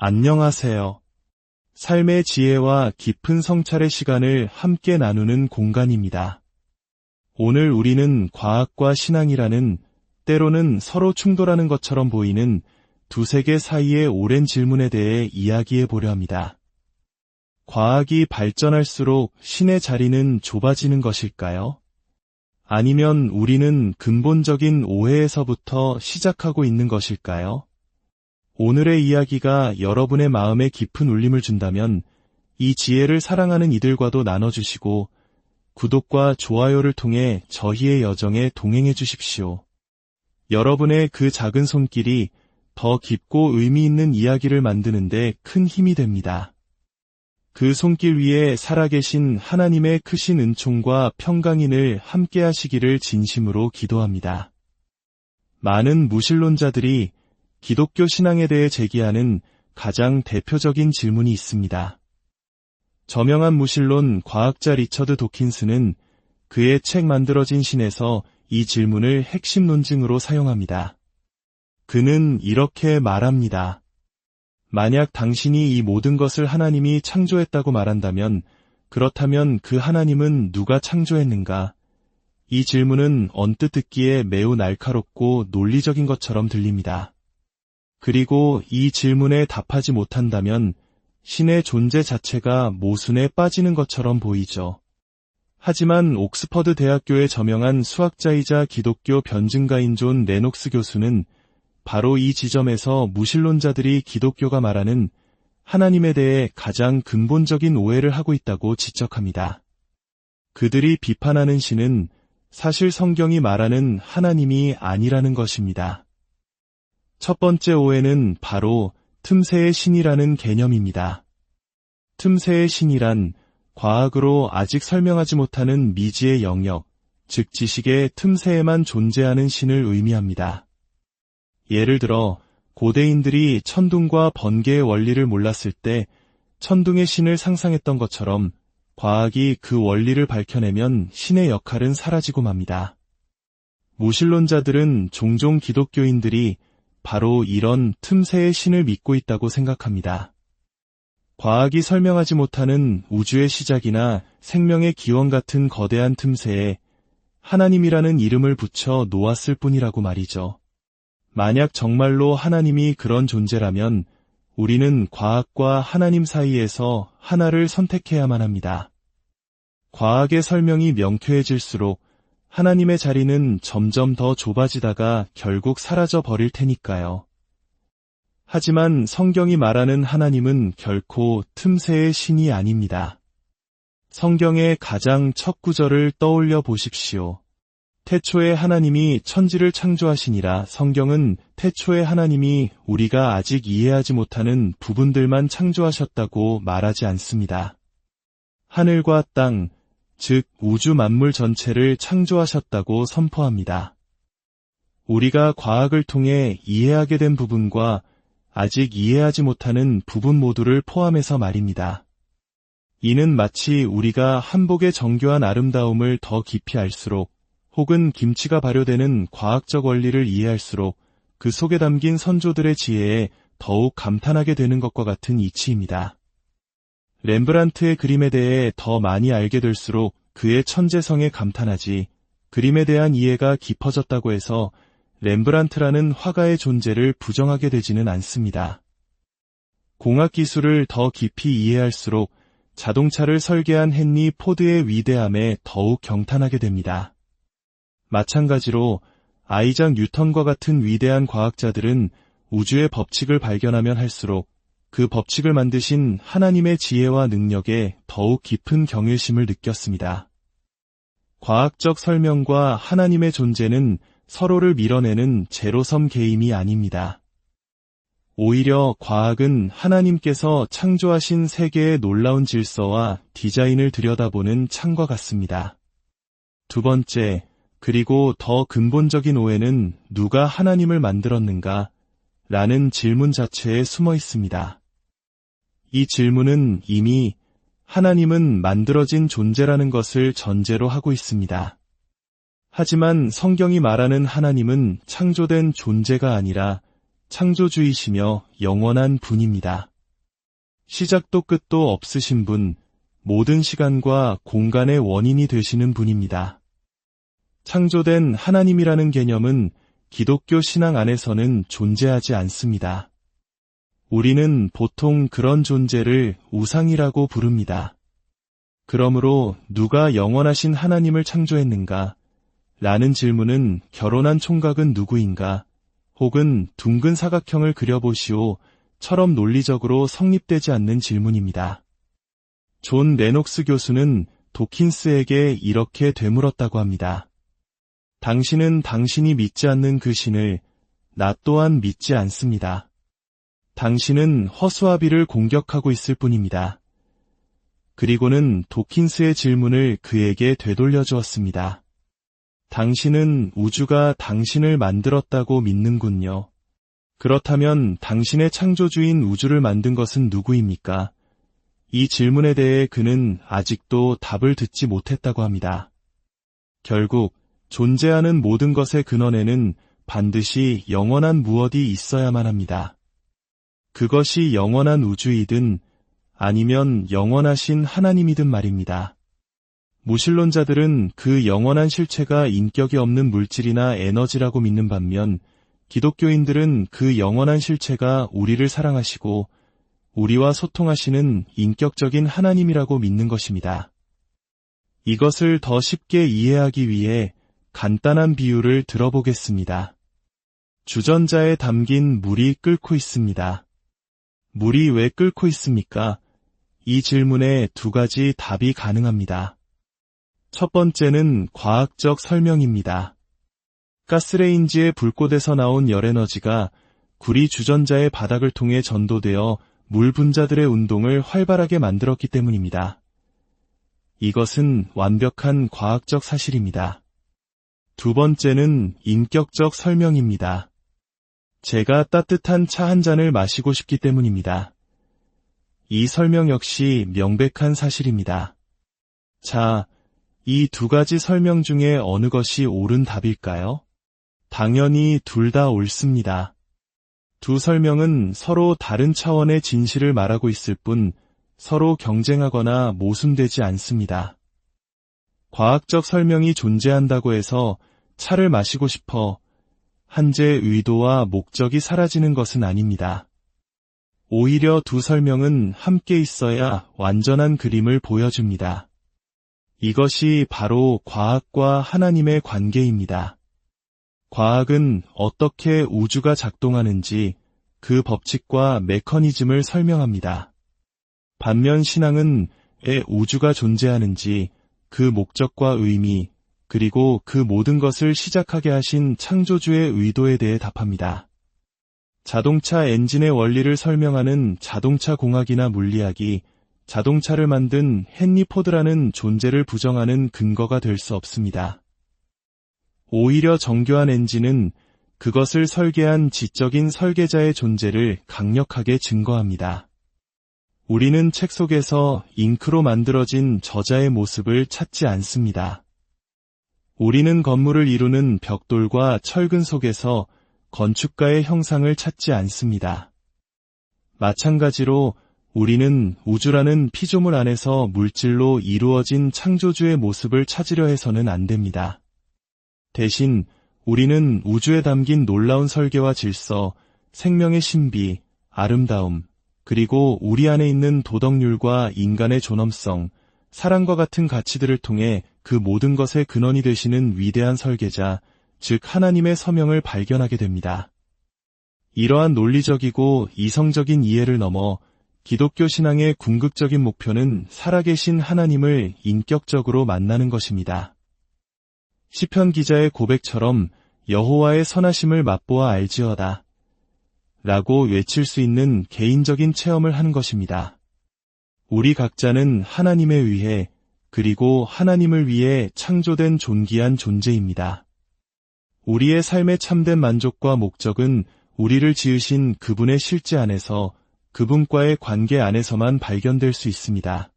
안녕하세요. 삶의 지혜와 깊은 성찰의 시간을 함께 나누는 공간입니다. 오늘 우리는 과학과 신앙이라는, 때로는 서로 충돌하는 것처럼 보이는 두 세계 사이의 오랜 질문에 대해 이야기해 보려 합니다. 과학이 발전할수록 신의 자리는 좁아지는 것일까요? 아니면 우리는 근본적인 오해에서부터 시작하고 있는 것일까요? 오늘의 이야기가 여러분의 마음에 깊은 울림을 준다면 이 지혜를 사랑하는 이들과도 나눠주시고 구독과 좋아요를 통해 저희의 여정에 동행해 주십시오. 여러분의 그 작은 손길이 더 깊고 의미 있는 이야기를 만드는데 큰 힘이 됩니다. 그 손길 위에 살아계신 하나님의 크신 은총과 평강인을 함께 하시기를 진심으로 기도합니다. 많은 무신론자들이 기독교 신앙에 대해 제기하는 가장 대표적인 질문이 있습니다. 저명한 무신론 과학자 리처드 도킨스는 그의 책 만들어진 신에서 이 질문을 핵심 논증으로 사용합니다. 그는 이렇게 말합니다. 만약 당신이 이 모든 것을 하나님이 창조했다고 말한다면, 그렇다면 그 하나님은 누가 창조했는가? 이 질문은 언뜻 듣기에 매우 날카롭고 논리적인 것처럼 들립니다. 그리고 이 질문에 답하지 못한다면 신의 존재 자체가 모순에 빠지는 것처럼 보이죠. 하지만 옥스퍼드 대학교의 저명한 수학자이자 기독교 변증가인 존 레녹스 교수는 바로 이 지점에서 무신론자들이 기독교가 말하는 하나님에 대해 가장 근본적인 오해를 하고 있다고 지적합니다. 그들이 비판하는 신은 사실 성경이 말하는 하나님이 아니라는 것입니다. 첫 번째 오해는 바로 틈새의 신이라는 개념입니다. 틈새의 신이란 과학으로 아직 설명하지 못하는 미지의 영역, 즉 지식의 틈새에만 존재하는 신을 의미합니다. 예를 들어 고대인들이 천둥과 번개의 원리를 몰랐을 때 천둥의 신을 상상했던 것처럼 과학이 그 원리를 밝혀내면 신의 역할은 사라지고 맙니다. 무신론자들은 종종 기독교인들이 바로 이런 틈새의 신을 믿고 있다고 생각합니다. 과학이 설명하지 못하는 우주의 시작이나 생명의 기원 같은 거대한 틈새에 하나님이라는 이름을 붙여 놓았을 뿐이라고 말이죠. 만약 정말로 하나님이 그런 존재라면 우리는 과학과 하나님 사이에서 하나를 선택해야만 합니다. 과학의 설명이 명쾌해질수록 하나님의 자리는 점점 더 좁아지다가 결국 사라져 버릴 테니까요. 하지만 성경이 말하는 하나님은 결코 틈새의 신이 아닙니다. 성경의 가장 첫 구절을 떠올려 보십시오. 태초에 하나님이 천지를 창조하시니라. 성경은 태초에 하나님이 우리가 아직 이해하지 못하는 부분들만 창조하셨다고 말하지 않습니다. 하늘과 땅, 즉 우주 만물 전체를 창조하셨다고 선포합니다. 우리가 과학을 통해 이해하게 된 부분과 아직 이해하지 못하는 부분 모두를 포함해서 말입니다. 이는 마치 우리가 한복의 정교한 아름다움을 더 깊이 알수록 혹은 김치가 발효되는 과학적 원리를 이해할수록 그 속에 담긴 선조들의 지혜에 더욱 감탄하게 되는 것과 같은 이치입니다. 렘브란트의 그림에 대해 더 많이 알게 될수록 그의 천재성에 감탄하지, 그림에 대한 이해가 깊어졌다고 해서 렘브란트라는 화가의 존재를 부정하게 되지는 않습니다. 공학 기술을 더 깊이 이해할수록 자동차를 설계한 헨리 포드의 위대함에 더욱 경탄하게 됩니다. 마찬가지로 아이작 뉴턴과 같은 위대한 과학자들은 우주의 법칙을 발견하면 할수록 그 법칙을 만드신 하나님의 지혜와 능력에 더욱 깊은 경외심을 느꼈습니다. 과학적 설명과 하나님의 존재는 서로를 밀어내는 제로섬 게임이 아닙니다. 오히려 과학은 하나님께서 창조하신 세계의 놀라운 질서와 디자인을 들여다보는 창과 같습니다. 두 번째, 그리고 더 근본적인 오해는 누가 하나님을 만들었는가? 라는 질문 자체에 숨어 있습니다. 이 질문은 이미 하나님은 만들어진 존재라는 것을 전제로 하고 있습니다. 하지만 성경이 말하는 하나님은 창조된 존재가 아니라 창조주이시며 영원한 분입니다. 시작도 끝도 없으신 분, 모든 시간과 공간의 원인이 되시는 분입니다. 창조된 하나님이라는 개념은 기독교 신앙 안에서는 존재하지 않습니다. 우리는 보통 그런 존재를 우상이라고 부릅니다. 그러므로 누가 영원하신 하나님을 창조했는가? 라는 질문은 결혼한 총각은 누구인가? 혹은 둥근 사각형을 그려보시오 처럼 논리적으로 성립되지 않는 질문입니다. 존 레녹스 교수는 도킨스에게 이렇게 되물었다고 합니다. 당신은 당신이 믿지 않는 그 신을 나 또한 믿지 않습니다. 당신은 허수아비를 공격하고 있을 뿐입니다. 그리고는 도킨스의 질문을 그에게 되돌려 주었습니다. 당신은 우주가 당신을 만들었다고 믿는군요. 그렇다면 당신의 창조주인 우주를 만든 것은 누구입니까? 이 질문에 대해 그는 아직도 답을 듣지 못했다고 합니다. 결국 존재하는 모든 것의 근원에는 반드시 영원한 무엇이 있어야만 합니다. 그것이 영원한 우주이든 아니면 영원하신 하나님이든 말입니다. 무신론자들은 그 영원한 실체가 인격이 없는 물질이나 에너지라고 믿는 반면 기독교인들은 그 영원한 실체가 우리를 사랑하시고 우리와 소통하시는 인격적인 하나님이라고 믿는 것입니다. 이것을 더 쉽게 이해하기 위해 간단한 비유를 들어보겠습니다. 주전자에 담긴 물이 끓고 있습니다. 물이 왜 끓고 있습니까? 이 질문에 두 가지 답이 가능합니다. 첫 번째는 과학적 설명입니다. 가스레인지의 불꽃에서 나온 열에너지가 구리 주전자의 바닥을 통해 전도되어 물 분자들의 운동을 활발하게 만들었기 때문입니다. 이것은 완벽한 과학적 사실입니다. 두 번째는 인격적 설명입니다. 제가 따뜻한 차 한 잔을 마시고 싶기 때문입니다. 이 설명 역시 명백한 사실입니다. 자, 이 두 가지 설명 중에 어느 것이 옳은 답일까요? 당연히 둘 다 옳습니다. 두 설명은 서로 다른 차원의 진실을 말하고 있을 뿐 서로 경쟁하거나 모순되지 않습니다. 과학적 설명이 존재한다고 해서 차를 마시고 싶어 한재의 의도와 목적이 사라지는 것은 아닙니다. 오히려 두 설명은 함께 있어야 완전한 그림을 보여줍니다. 이것이 바로 과학과 하나님의 관계입니다. 과학은 어떻게 우주가 작동하는지 그 법칙과 메커니즘을 설명합니다. 반면 신앙은 왜 우주가 존재하는지 그 목적과 의미, 그리고 그 모든 것을 시작하게 하신 창조주의 의도에 대해 답합니다. 자동차 엔진의 원리를 설명하는 자동차 공학이나 물리학이 자동차를 만든 헨리 포드라는 존재를 부정하는 근거가 될 수 없습니다. 오히려 정교한 엔진은 그것을 설계한 지적인 설계자의 존재를 강력하게 증거합니다. 우리는 책 속에서 잉크로 만들어진 저자의 모습을 찾지 않습니다. 우리는 건물을 이루는 벽돌과 철근 속에서 건축가의 형상을 찾지 않습니다. 마찬가지로 우리는 우주라는 피조물 안에서 물질로 이루어진 창조주의 모습을 찾으려 해서는 안 됩니다. 대신 우리는 우주에 담긴 놀라운 설계와 질서, 생명의 신비, 아름다움, 그리고 우리 안에 있는 도덕률과 인간의 존엄성, 사랑과 같은 가치들을 통해 그 모든 것의 근원이 되시는 위대한 설계자, 즉 하나님의 서명을 발견하게 됩니다. 이러한 논리적이고 이성적인 이해를 넘어 기독교 신앙의 궁극적인 목표는 살아계신 하나님을 인격적으로 만나는 것입니다. 시편 기자의 고백처럼 여호와의 선하심을 맛보아 알지어다 라고 외칠 수 있는 개인적인 체험을 하는 것입니다. 우리 각자는 하나님에 의해 그리고 하나님을 위해 창조된 존귀한 존재입니다. 우리의 삶의 참된 만족과 목적은 우리를 지으신 그분의 실제 안에서 그분과의 관계 안에서만 발견될 수 있습니다.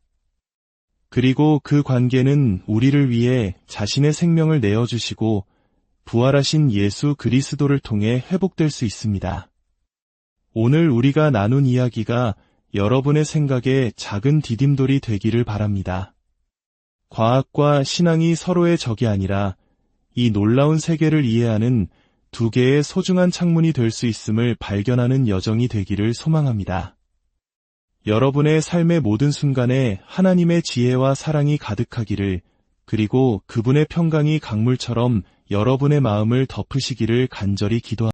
그리고 그 관계는 우리를 위해 자신의 생명을 내어주시고 부활하신 예수 그리스도를 통해 회복될 수 있습니다. 오늘 우리가 나눈 이야기가 여러분의 생각에 작은 디딤돌이 되기를 바랍니다. 과학과 신앙이 서로의 적이 아니라 이 놀라운 세계를 이해하는 두 개의 소중한 창문이 될 수 있음을 발견하는 여정이 되기를 소망합니다. 여러분의 삶의 모든 순간에 하나님의 지혜와 사랑이 가득하기를, 그리고 그분의 평강이 강물처럼 여러분의 마음을 덮으시기를 간절히 기도합니다.